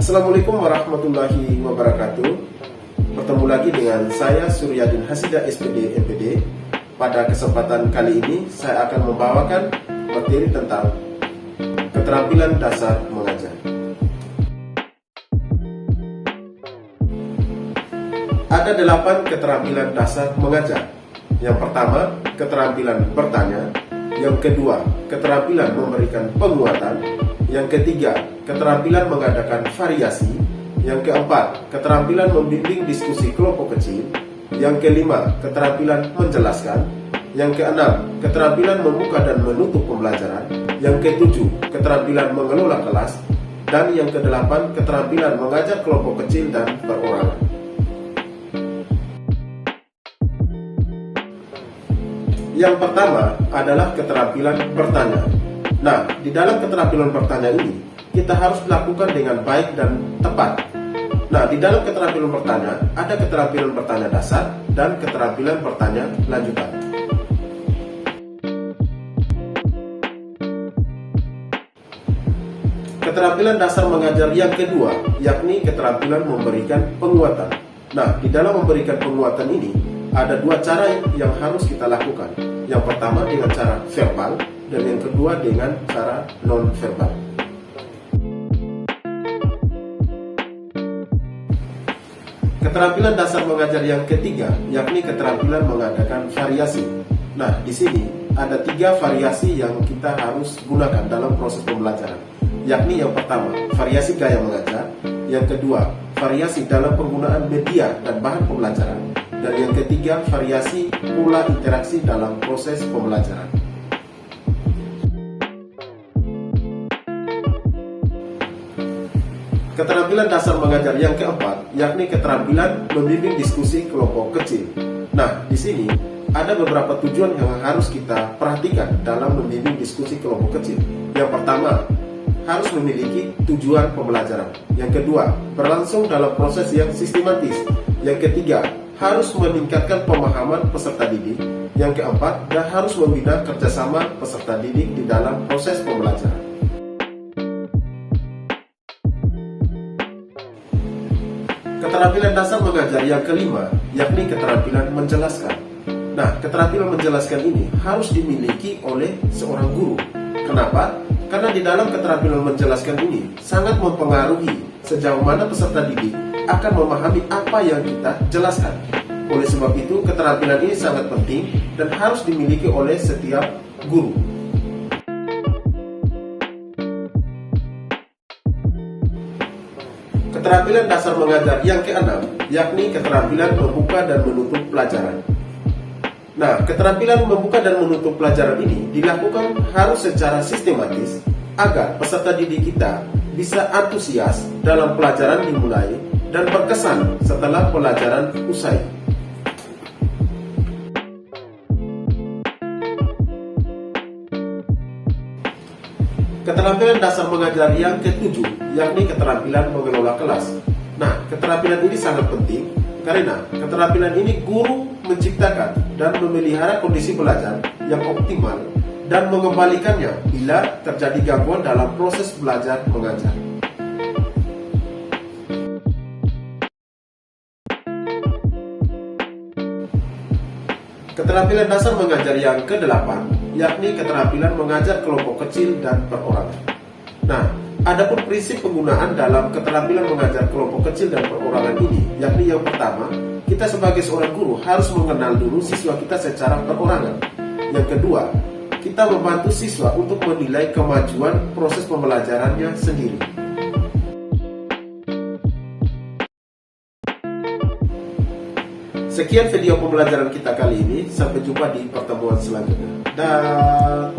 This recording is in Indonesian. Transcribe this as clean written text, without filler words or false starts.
Assalamualaikum warahmatullahi wabarakatuh. Bertemu lagi dengan saya Suryadin Hasidah SPD MPD. Pada kesempatan kali ini saya akan membawakan materi tentang keterampilan dasar mengajar. Ada 8 keterampilan dasar mengajar. Yang pertama, keterampilan bertanya. Yang kedua, keterampilan memberikan penguatan. Yang ketiga, keterampilan mengadakan variasi. Yang keempat, keterampilan membimbing diskusi kelompok kecil. Yang kelima, keterampilan menjelaskan. Yang keenam, keterampilan membuka dan menutup pembelajaran. Yang ketujuh, keterampilan mengelola kelas. Dan yang kedelapan, keterampilan mengajar kelompok kecil dan perorangan. Yang pertama adalah keterampilan bertanya. Nah, di dalam keterampilan bertanya ini, kita harus melakukan dengan baik dan tepat. Nah, di dalam keterampilan bertanya, ada keterampilan bertanya dasar dan keterampilan bertanya lanjutan. Keterampilan dasar mengajar yang kedua, yakni keterampilan memberikan penguatan. Nah, di dalam memberikan penguatan ini, ada 2 cara yang harus kita lakukan. Yang pertama dengan cara verbal, dan yang kedua dengan cara non-verbal. Keterampilan dasar mengajar yang ketiga, yakni keterampilan mengadakan variasi. Nah, di sini ada 3 variasi yang kita harus gunakan dalam proses pembelajaran. Yakni yang pertama, variasi gaya mengajar. Yang kedua, variasi dalam penggunaan media dan bahan pembelajaran. Dan yang ketiga, variasi pola interaksi dalam proses pembelajaran. Keterampilan dasar mengajar yang keempat, yakni keterampilan membimbing diskusi kelompok kecil. Nah, di sini ada beberapa tujuan yang harus kita perhatikan dalam membimbing diskusi kelompok kecil. Yang pertama, harus memiliki tujuan pembelajaran. Yang kedua, berlangsung dalam proses yang sistematis. Yang ketiga, harus meningkatkan pemahaman peserta didik. Yang keempat, dan harus membina kerjasama peserta didik di dalam proses pembelajaran. Keterampilan dasar mengajar yang kelima, yakni keterampilan menjelaskan. Nah, keterampilan menjelaskan ini harus dimiliki oleh seorang guru. Kenapa? Karena di dalam keterampilan menjelaskan ini sangat mempengaruhi sejauh mana peserta didik akan memahami apa yang kita jelaskan. Oleh sebab itu, keterampilan ini sangat penting dan harus dimiliki oleh setiap guru. Keterampilan dasar mengajar yang keenam, yakni keterampilan membuka dan menutup pelajaran. Nah, keterampilan membuka dan menutup pelajaran ini dilakukan harus secara sistematis agar peserta didik kita bisa antusias dalam pelajaran dimulai dan berkesan setelah pelajaran usai. Keterampilan dasar mengajar yang ketujuh, yakni keterampilan mengelola kelas. Nah, keterampilan ini sangat penting karena keterampilan ini guru menciptakan dan memelihara kondisi belajar yang optimal dan mengembalikannya bila terjadi gangguan dalam proses belajar mengajar. Keterampilan dasar mengajar yang ke-8, yakni keterampilan mengajar kelompok kecil dan perorangan. Nah, adapun prinsip penggunaan dalam keterampilan mengajar kelompok kecil dan perorangan ini, yakni yang pertama, kita sebagai seorang guru harus mengenal dulu siswa kita secara perorangan. Yang kedua, kita membantu siswa untuk menilai kemajuan proses pembelajarannya sendiri. Sekian video pembelajaran kita kali ini. Sampai jumpa di pertemuan selanjutnya. Dah.